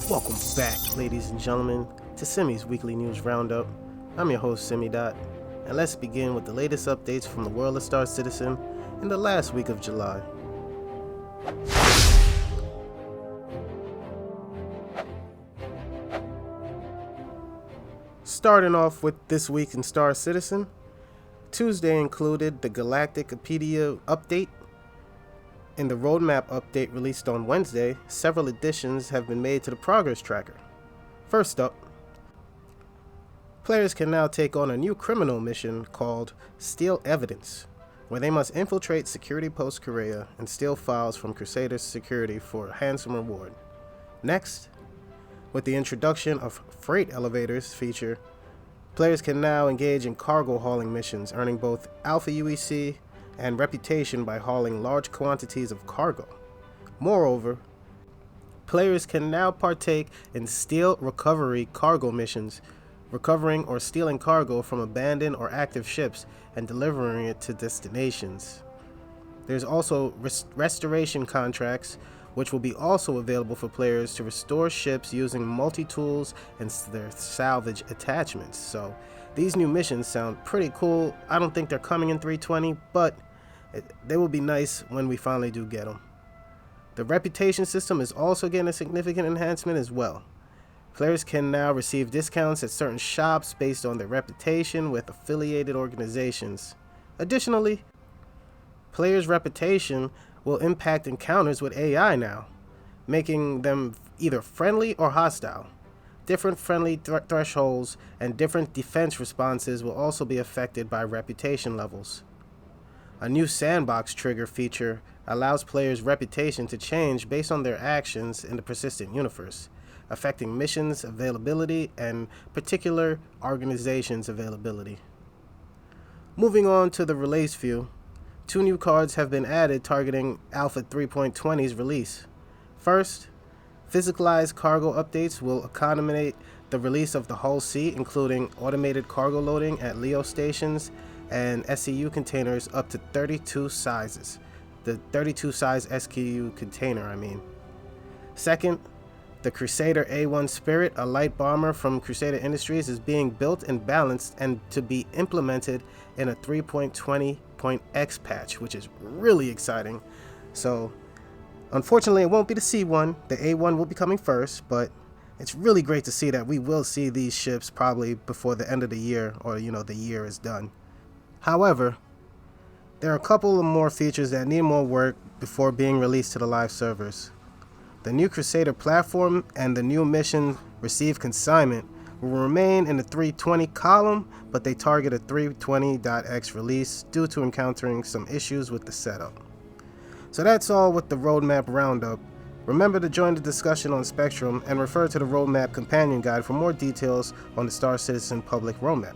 Welcome back, ladies and gentlemen, to Simmy's Weekly News Roundup. I'm your host, SimmyDot, and let's begin with the latest updates from the world of Star Citizen in the last week of July. Starting off with this week in Star Citizen, Tuesday included the Galacticopedia update. In the roadmap update released on Wednesday, several additions have been made to the progress tracker. First up, players can now take on a new criminal mission called Steal Evidence, where they must infiltrate Security Post Korea and steal files from Crusader's security for a handsome reward. Next, with the introduction of Freight Elevators feature, players can now engage in cargo hauling missions, earning both Alpha UEC and reputation by hauling large quantities of cargo. Moreover, players can now partake in steal recovery cargo missions, recovering or stealing cargo from abandoned or active ships and delivering it to destinations. There's also restoration contracts, which will be also available for players to restore ships using multi-tools and their salvage attachments. So these new missions sound pretty cool. I don't think they're coming in 320, but they will be nice when we finally do get them. The reputation system is also getting a significant enhancement as well. Players can now receive discounts at certain shops based on their reputation with affiliated organizations. Additionally, players' reputation will impact encounters with AI now, making them either friendly or hostile. Different friendly thresholds and different defense responses will also be affected by reputation levels. A new sandbox trigger feature allows players' reputation to change based on their actions in the persistent universe, affecting missions availability and particular organizations' availability. Moving on to the release view, 2 new cards have been added targeting Alpha 3.20's release. First, physicalized cargo updates will accommodate the release of the Hull C, including automated cargo loading at Leo stations and SCU containers up to 32 sizes. The 32 size SKU container, Second, the Crusader A1 Spirit, a light bomber from Crusader Industries, is being built and balanced and to be implemented in a 3.20.x patch, which is really exciting. So, unfortunately, it won't be the C1. The A1 will be coming first, but it's really great to see that we will see these ships probably before the end of the year, or the year is done. However, there are a couple of more features that need more work before being released to the live servers. The new Crusader platform and the new mission Receive Consignment will remain in the 320 column, but they target a 320.x release due to encountering some issues with the setup. So that's all with the roadmap roundup. Remember to join the discussion on Spectrum and refer to the roadmap companion guide for more details on the Star Citizen public roadmap.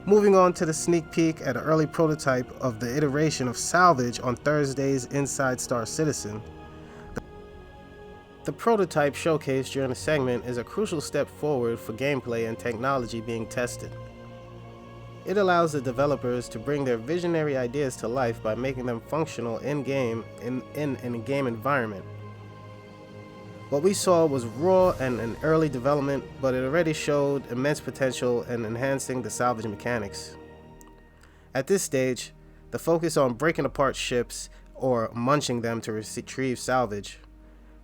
Moving on to the sneak peek at an early prototype of the iteration of Salvage on Thursday's Inside Star Citizen. The prototype showcased during the segment is a crucial step forward for gameplay and technology being tested. It allows the developers to bring their visionary ideas to life by making them functional in-game in a game environment. What we saw was raw and an early development, but it already showed immense potential in enhancing the salvage mechanics. At this stage, the focus on breaking apart ships or munching them to retrieve salvage.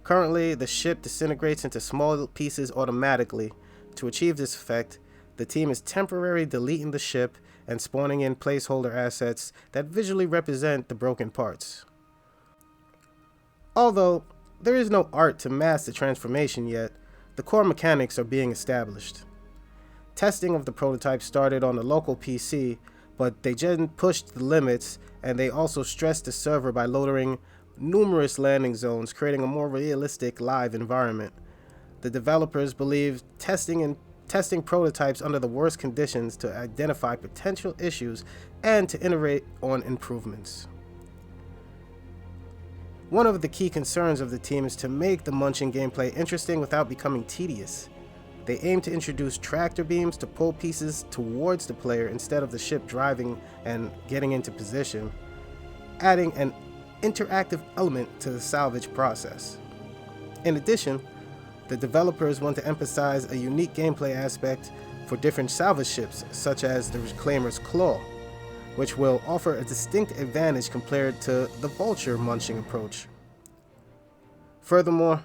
Currently, the ship disintegrates into small pieces automatically. To achieve this effect, the team is temporarily deleting the ship and spawning in placeholder assets that visually represent the broken parts. Although there is no art to mask the transformation yet, the core mechanics are being established. Testing of the prototype started on the local PC, but they just pushed the limits, and they also stressed the server by loading numerous landing zones, creating a more realistic live environment. The developers believe testing prototypes under the worst conditions to identify potential issues and to iterate on improvements. One of the key concerns of the team is to make the munching gameplay interesting without becoming tedious. They aim to introduce tractor beams to pull pieces towards the player instead of the ship driving and getting into position, adding an interactive element to the salvage process. In addition, The developers want to emphasize a unique gameplay aspect for different salvage ships, such as the Reclaimer's Claw, which will offer a distinct advantage compared to the Vulture Munching approach. Furthermore,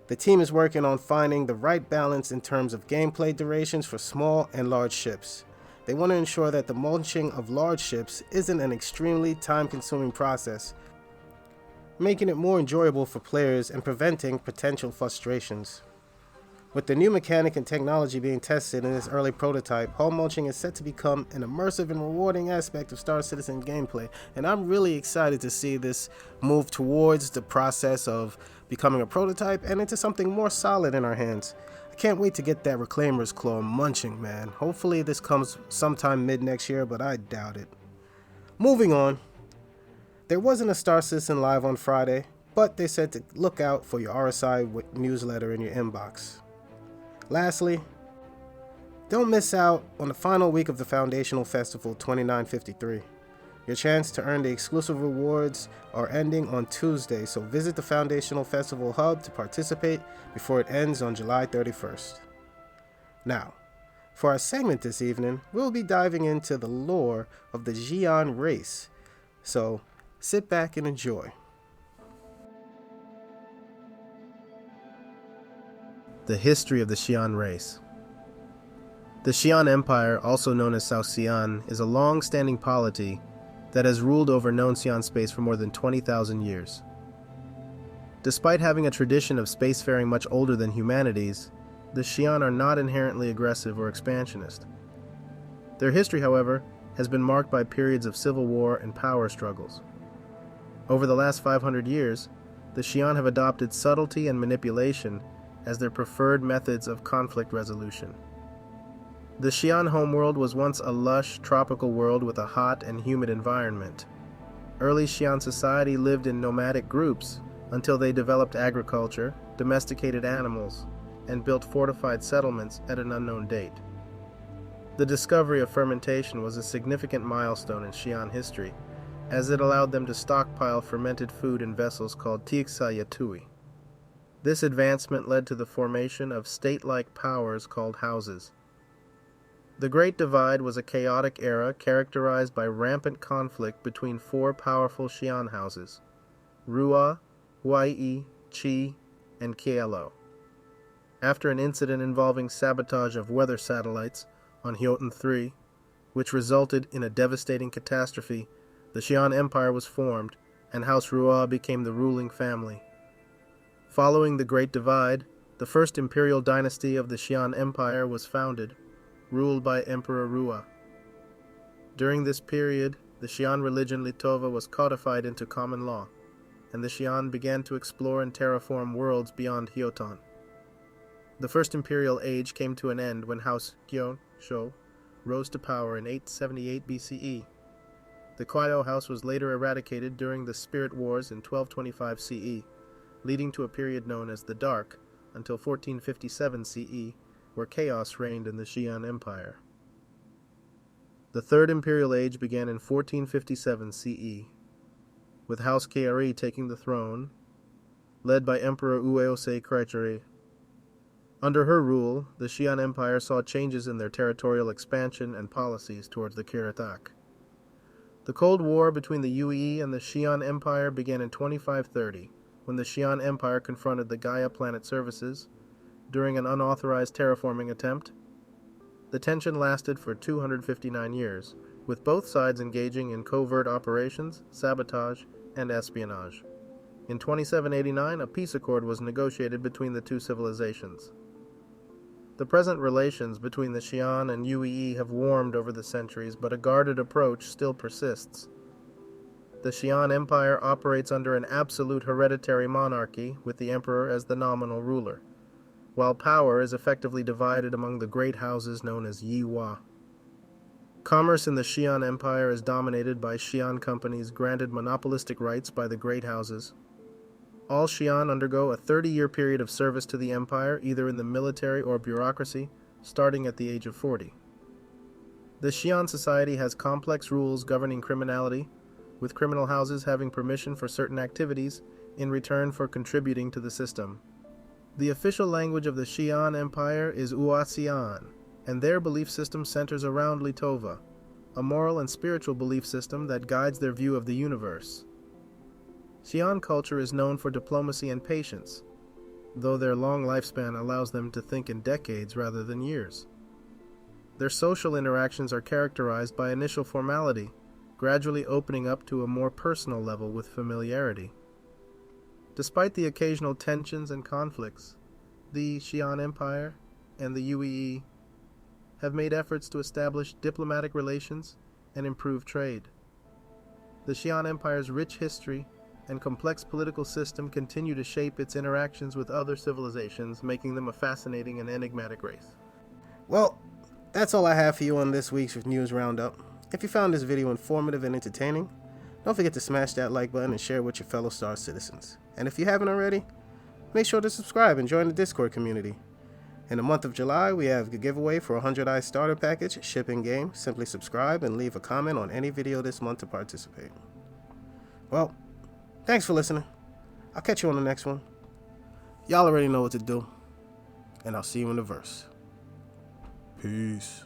the team is working on finding the right balance in terms of gameplay durations for small and large ships. They want to ensure that the munching of large ships isn't an extremely time-consuming process, making it more enjoyable for players and preventing potential frustrations. With the new mechanic and technology being tested in this early prototype, hull munching is set to become an immersive and rewarding aspect of Star Citizen gameplay, and I'm really excited to see this move towards the process of becoming a prototype and into something more solid in our hands. I can't wait to get that Reclaimer's Claw munching, man. Hopefully this comes sometime mid next year, but I doubt it. Moving on. There wasn't a Star Citizen Live on Friday, but they said to look out for your RSI newsletter in your inbox. Lastly, don't miss out on the final week of the Foundational Festival 2953. Your chance to earn the exclusive rewards are ending on Tuesday, so visit the Foundational Festival Hub to participate before it ends on July 31st. Now, for our segment this evening, we'll be diving into the lore of the Xi'an race, so sit back and enjoy. The history of the Xi'an race. The Xi'an Empire, also known as South Xi'an, is a long-standing polity that has ruled over known Xi'an space for more than 20,000 years. Despite having a tradition of spacefaring much older than humanity's, the Xi'an are not inherently aggressive or expansionist. Their history, however, has been marked by periods of civil war and power struggles. Over the last 500 years, the Xi'an have adopted subtlety and manipulation as their preferred methods of conflict resolution. The Xi'an homeworld was once a lush, tropical world with a hot and humid environment. Early Xi'an society lived in nomadic groups until they developed agriculture, domesticated animals, and built fortified settlements at an unknown date. The discovery of fermentation was a significant milestone in Xi'an history, as it allowed them to stockpile fermented food in vessels called Tixayatui. This advancement led to the formation of state-like powers called houses. The Great Divide was a chaotic era characterized by rampant conflict between four powerful Xi'an houses: Rua, Huai, Qi, and Kielo. After an incident involving sabotage of weather satellites on Hyoten 3, which resulted in a devastating catastrophe, the Xi'an Empire was formed, and House Rua became the ruling family. Following the Great Divide, the first imperial dynasty of the Xi'an Empire was founded, ruled by Emperor Rua. During this period, the Xi'an religion Litova was codified into common law, and the Xi'an began to explore and terraform worlds beyond Hyoton. The First Imperial Age came to an end when House Gyosho rose to power in 878 BCE. The Kwaido House was later eradicated during the Spirit Wars in 1225 CE, leading to a period known as the Dark, until 1457 CE, where chaos reigned in the Xi'an Empire. The Third Imperial Age began in 1457 CE, with House Keari taking the throne, led by Emperor UEC Create. Under her rule, the Xi'an Empire saw changes in their territorial expansion and policies towards the Kiratak. The Cold War between the UE and the Xi'an Empire began in 2530, when the Xi'an Empire confronted the Gaia Planet Services during an unauthorized terraforming attempt. The tension lasted for 259 years, with both sides engaging in covert operations, sabotage, and espionage. In 2789, a peace accord was negotiated between the two civilizations. The present relations between the Xi'an and UEE have warmed over the centuries, but a guarded approach still persists. The Xi'an Empire operates under an absolute hereditary monarchy, with the emperor as the nominal ruler, while power is effectively divided among the great houses known as Yiwa. Commerce in the Xi'an Empire is dominated by Xi'an companies granted monopolistic rights by the great houses. All Xi'an undergo a 30-year period of service to the empire, either in the military or bureaucracy, starting at the age of 40. The Xi'an society has complex rules governing criminality, with criminal houses having permission for certain activities in return for contributing to the system. The official language of the Xi'an Empire is Xi'an, and their belief system centers around Litova, a moral and spiritual belief system that guides their view of the universe. Xi'an culture is known for diplomacy and patience, though their long lifespan allows them to think in decades rather than years. Their social interactions are characterized by initial formality, gradually opening up to a more personal level with familiarity. Despite the occasional tensions and conflicts, the Xi'an Empire and the UEE have made efforts to establish diplomatic relations and improve trade. The Xi'an Empire's rich history and complex political system continue to shape its interactions with other civilizations, making them a fascinating and enigmatic race. Well, that's all I have for you on this week's News Roundup. If you found this video informative and entertaining, don't forget to smash that like button and share it with your fellow Star citizens. And if you haven't already, make sure to subscribe and join the Discord community. In the month of July, we have a giveaway for a 100i starter package, shipping game. Simply subscribe and leave a comment on any video this month to participate. Well, thanks for listening. I'll catch you on the next one. Y'all already know what to do, and I'll see you in the verse. Peace.